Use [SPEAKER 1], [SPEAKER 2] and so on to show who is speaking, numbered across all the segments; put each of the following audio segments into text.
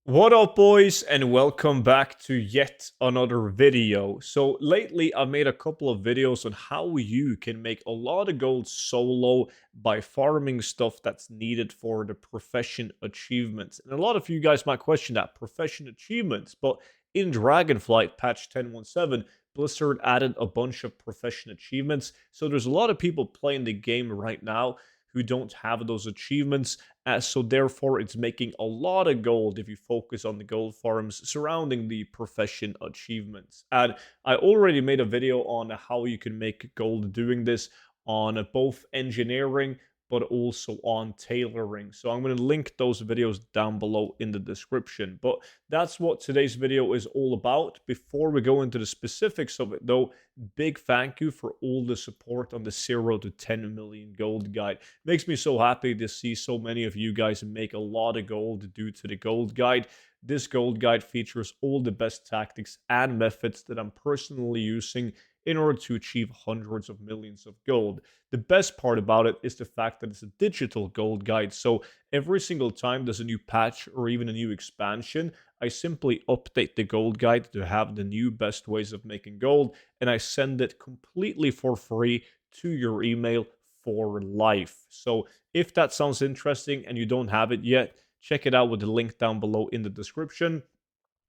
[SPEAKER 1] What up, boys, and welcome back to yet another video. So lately I've made a couple of videos on how you can make a lot of gold solo by farming stuff that's needed for the profession achievements. And a lot of you guys might question that profession achievements, but in Dragonflight patch 10.17, Blizzard added a bunch of profession achievements. So there's a lot of people playing the game right now who don't have those achievements. So therefore, it's making a lot of gold if you focus on the gold farms surrounding the profession achievements. And I already made a video on how you can make gold doing this on both engineering but also on tailoring. So I'm going to link those videos down below in the description. But that's what today's video is all about. Before we go into the specifics of it, though, big thank you for all the support on the 0 to 10 million gold guide. Makes me so happy to see so many of you guys make a lot of gold due to the gold guide. This gold guide features all the best tactics and methods that I'm personally using in order to achieve hundreds of millions of gold. The best part about it is the fact that it's a digital gold guide, so every single time there's a new patch or even a new expansion, I simply update the gold guide to have the new best ways of making gold, and I send it completely for free to your email for life. So if that sounds interesting and you don't have it yet, check it out with the link down below in the description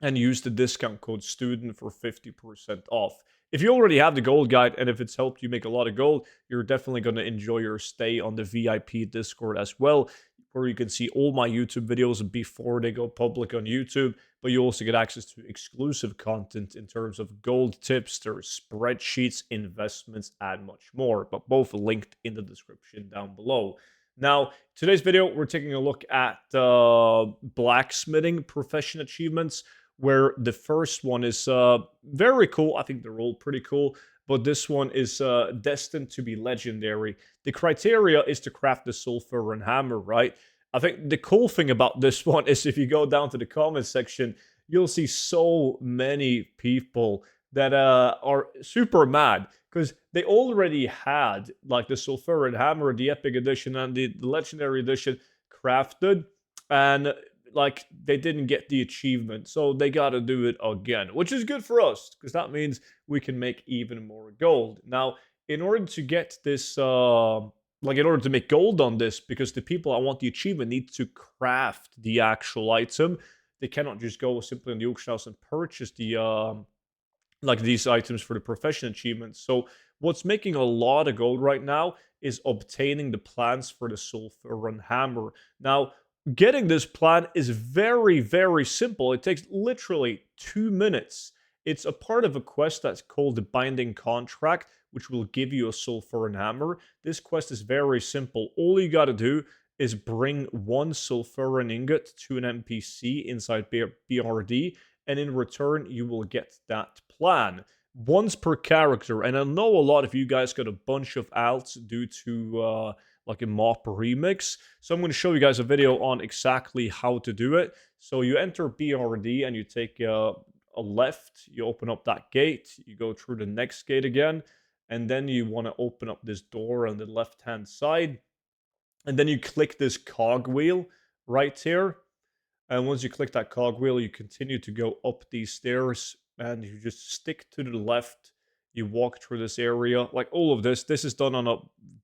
[SPEAKER 1] and use the discount code STUDENT for 50% off. If you already have the gold guide and if it's helped you make a lot of gold, you're definitely going to enjoy your stay on the VIP Discord as well, where you can see all my YouTube videos before they go public on YouTube, but you also get access to exclusive content in terms of gold tips, there's spreadsheets, investments, and much more, but both linked in the description down below. Now, today's video, we're taking a look at blacksmithing profession achievements, where the first one is very cool. I think they're all pretty cool, but this one is destined to be legendary. The criteria is to craft the sulfur and hammer, right? I think the cool thing about this one is if you go down to the comment section, you'll see so many people that are super mad because they already had like the sulfur and hammer, the epic edition and the legendary edition crafted, and like they didn't get the achievement, so they got to do it again, which is good for us because that means we can make even more gold. Now, in order to get this, in order to make gold on this, because the people I want the achievement need to craft the actual item. They cannot just go simply on the auction house and purchase the like these items for the profession achievements. So what's making a lot of gold right now is obtaining the plans for the sulfur and hammer. Now, getting this plan is very, very simple. It takes literally 2 minutes. It's a part of a quest that's called the Binding Contract, which will give you a sulfur and hammer. This quest is very simple. All you got to do is bring one sulfur and ingot to an NPC inside BRD, and in return, you will get that plan. Once per character, and I know a lot of you guys got a bunch of alts due to like a mop remix. So I'm going to show you guys a video on exactly how to do it. So you enter BRD and you take a left, you open up that gate, you go through the next gate again, and then you want to open up this door on the left-hand side, and then you click this cogwheel right here. And once you click that cogwheel, you continue to go up these stairs and you just stick to the left. You walk through this area. Like all of this, this is done on a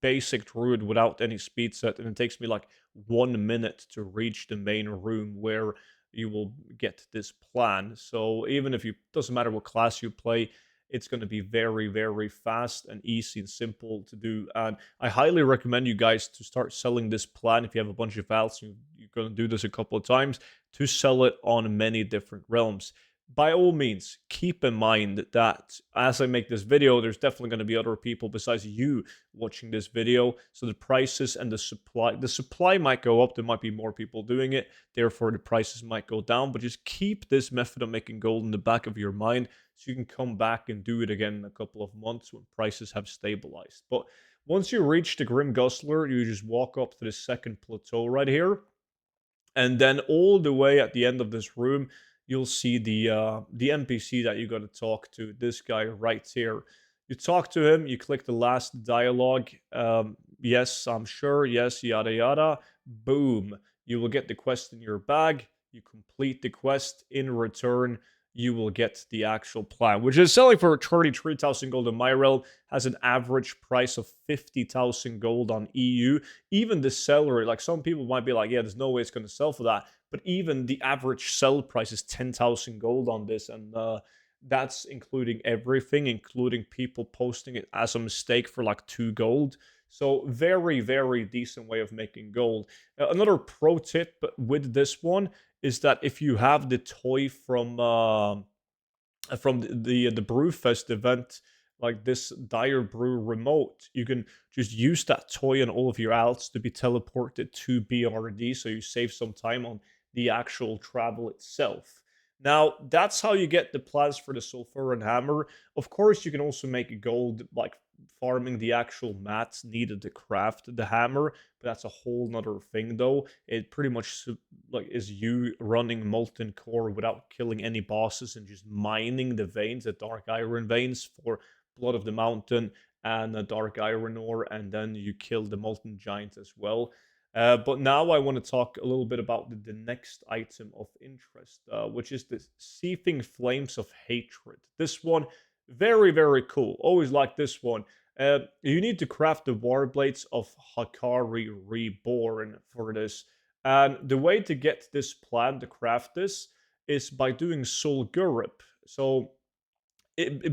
[SPEAKER 1] basic druid without any speed set. And it takes me like 1 minute to reach the main room where you will get this plan. So even if you, doesn't matter what class you play, it's going to be very, very fast and easy and simple to do. And I highly recommend you guys to start selling this plan if you have a bunch of files. You're going to do this a couple of times to sell it on many different realms. By all means, keep in mind that as I make this video, there's definitely going to be other people besides you watching this video. So the prices and the supply might go up. There might be more people doing it. Therefore, the prices might go down. But just keep this method of making gold in the back of your mind so you can come back and do it again in a couple of months when prices have stabilized. But once you reach the Grim Gustler, you just walk up to the second plateau right here. And then all the way at the end of this room, you'll see the NPC that you got to talk to, this guy right here. You talk to him, you click the last dialogue. Yes, I'm sure. Yes, yada yada. Boom. You will get the quest in your bag. You complete the quest. In return, you will get the actual plan, which is selling for 33,000 gold in my realm, has an average price of 50,000 gold on EU. Even the seller, like some people might be like, yeah, there's no way it's going to sell for that. But even the average sell price is 10,000 gold on this. And that's including everything, including people posting it as a mistake for like 2 gold. So very, very decent way of making gold. Another pro tip with this one is that if you have the toy from the Brewfest event, like this Dire Brew remote, you can just use that toy and all of your alts to be teleported to BRD, so you save some time on the actual travel itself. Now, that's how you get the plans for the Sulfuran Hammer. Of course, you can also make gold, like farming the actual mats needed to craft the hammer, but that's a whole nother thing, though. It pretty much like is you running molten core without killing any bosses and just mining the veins, the dark iron veins for blood of the mountain and a dark iron ore, and then you kill the molten giant as well. But now I want to talk a little bit about the next item of interest, which is the seething flames of hatred. This one, very, very cool. Always like this one. You need to craft the war blades of Hakari Reborn for this. And the way to get this plan to craft this is by doing Soul Gurub. So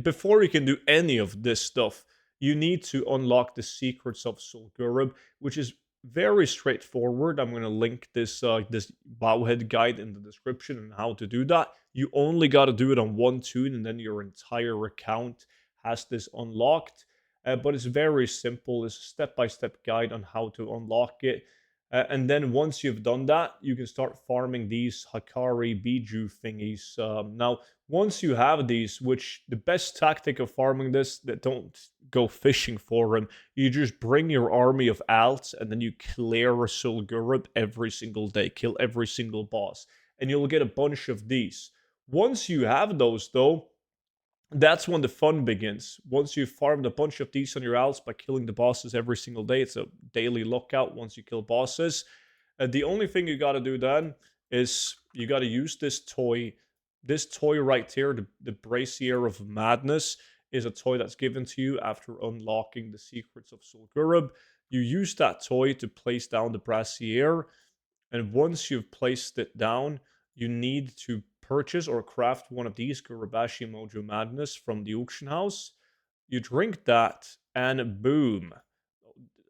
[SPEAKER 1] before you can do any of this stuff, you need to unlock the secrets of Soul Gurub, which is very straightforward. I'm going to link this Bowhead guide in the description on how to do that. You only got to do it on one tune, and then your entire account has this unlocked. But it's very simple. It's a step-by-step guide on how to unlock it. And then once you've done that, you can start farming these Hakari Biju thingies. Now, once you have these, which the best tactic of farming this, that don't go fishing for them, you just bring your army of alts and then you clear Sulgurub every single day, kill every single boss, and you'll get a bunch of these. Once you have those, though, that's when the fun begins. Once you've farmed a bunch of these on your alts by killing the bosses every single day, it's a daily lookout once you kill bosses. The only thing you got to do then is you got to use this toy. This toy right here, the Brazier of Madness, is a toy that's given to you after unlocking the secrets of Sulgurub. You use that toy to place down the Brazier, and once you've placed it down, you need to purchase or craft one of these Gurubashi Mojo Madness from the auction house. You drink that, and boom,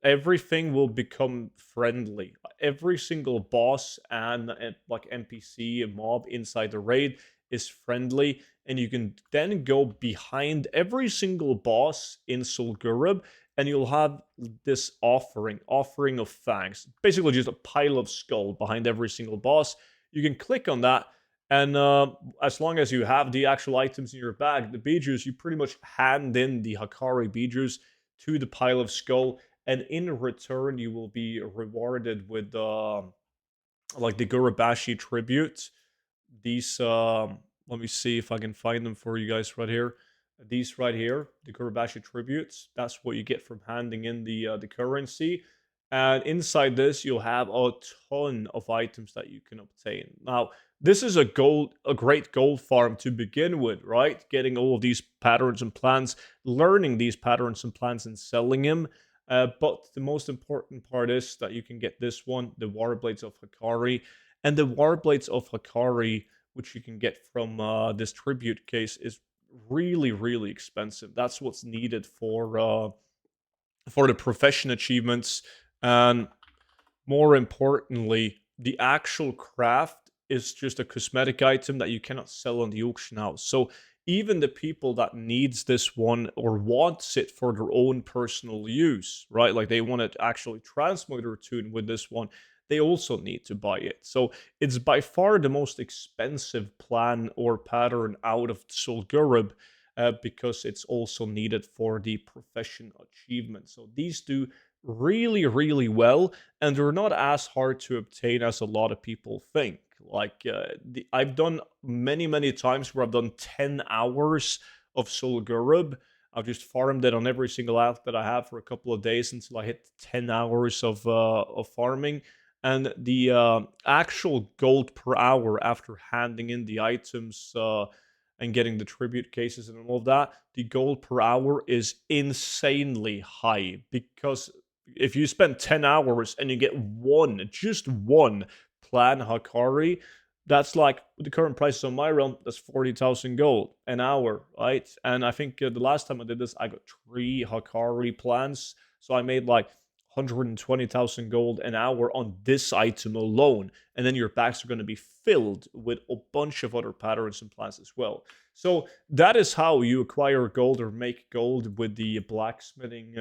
[SPEAKER 1] everything will become friendly. Every single boss and like NPC and mob inside the raid is friendly, and you can then go behind every single boss in Sulgurub, and you'll have this offering of fangs, basically just a pile of skull behind every single boss. You can click on that, and as long as you have the actual items in your bag, the bijus, you pretty much hand in the Hakari bijus to the pile of skull, and in return you will be rewarded with like the Gurubashi tribute. These let me see if I can find them for you guys right here. These right here, the Gurubashi tributes. That's what you get from handing in the currency. And inside this, you'll have a ton of items that you can obtain. Now, this is a great gold farm to begin with, right? Getting all of these patterns and plans, learning these patterns and plans, and selling them. But the most important part is that you can get this one, the Warblades of Hakari, and the Warblades of Hakari, which you can get from this tribute case, is really, really expensive. That's what's needed for the profession achievements, and more importantly, the actual craft is just a cosmetic item that you cannot sell on the auction house. So even the people that needs this one or wants it for their own personal use, right? Like they want to actually transmute their tune with this one, they also need to buy it. So it's by far the most expensive plan or pattern out of Sulgurub, because it's also needed for the profession achievement. So these do really, really well, and they're not as hard to obtain as a lot of people think. Like I've done many times where I've done 10 hours of Soul Gurub. I've just farmed it on every single out that I have for a couple of days until I hit 10 hours of farming. and the actual gold per hour after handing in the items and getting the tribute cases and all of that, the gold per hour is insanely high because if you spend 10 hours and you get one, just one plan Hakari, that's like the current prices on my realm, that's 40,000 gold an hour, right? And I think the last time I did this, I got three Hakari plans. So I made like 120,000 gold an hour on this item alone. And then your packs are going to be filled with a bunch of other patterns and plans as well. So that is how you acquire gold or make gold with the blacksmithing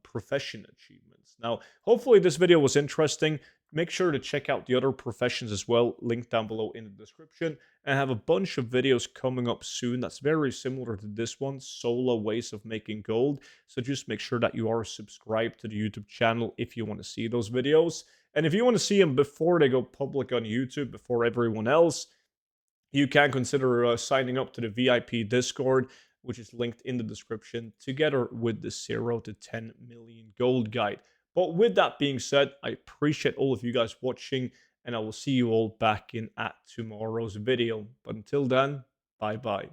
[SPEAKER 1] profession achievements. Now, hopefully this video was interesting. Make sure to check out the other professions as well, linked down below in the description. And I have a bunch of videos coming up soon that's very similar to this one, solo ways of making gold. So just make sure that you are subscribed to the YouTube channel if you want to see those videos. And if you want to see them before they go public on YouTube, before everyone else, you can consider signing up to the VIP Discord, which is linked in the description, together with the 0 to 10 million gold guide. But with that being said, I appreciate all of you guys watching, and I will see you all back in at tomorrow's video. But until then, bye bye.